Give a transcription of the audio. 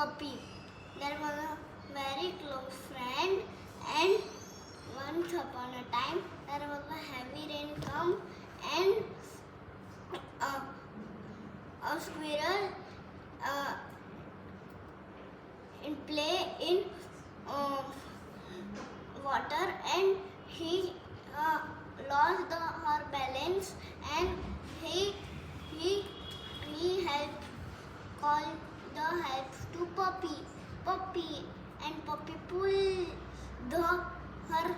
puppy. There was a very close friend, and once upon a time there was a heavy rain come, and a squirrel in play in water, and he lost her balance, and he helped call the help to puppy, and puppy pulled her